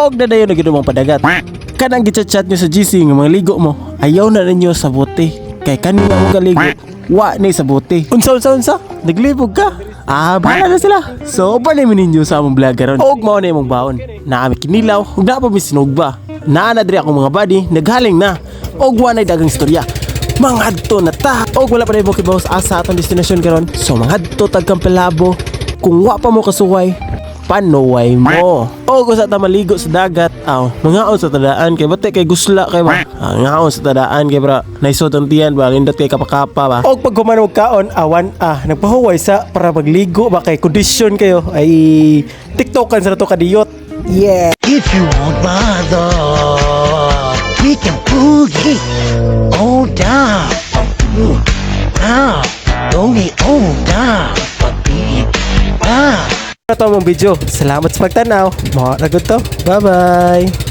Og na dayon na gid mong padagat. Kanang gichat-chat nyo sa GC ng mga ligo mo, ayaw na ninyo sabuti. Kay kanina mo kaligo, wa ni sabuti. Unsa? Naglibog ka? Bahala na sila. So, namin ninyo sa among vlogger ron. Og mao na imong baon. Naami kinilaw, ug na pa misinugba. Naanadri akong mga body, naghaling na. Og wa na dagang istorya. Mangadto na ta. Og wala pa na imong kibawas asa atong destinasyon karon. So, mangadto tagkang pelabo. Kung wa pa mo kasuway, panuway mo. O kung sa ta maligo sa dagat, mangaon sa tadaan kay bate kay gusla kay ba. Ngaon sa tadaan kay bra naisod ang tiyan ba, lindot kay kapakapa ba. O pag kumanog kaon, awan nagpahuway sa para magligo ba kay kondisyon kayo ay TikTokan sa to kadiyot. Yeah. If you want mother, we can boogie all down. Only all down. Ito mong video. Salamat sa pagtanaw. Mga ragot to. Bye-bye.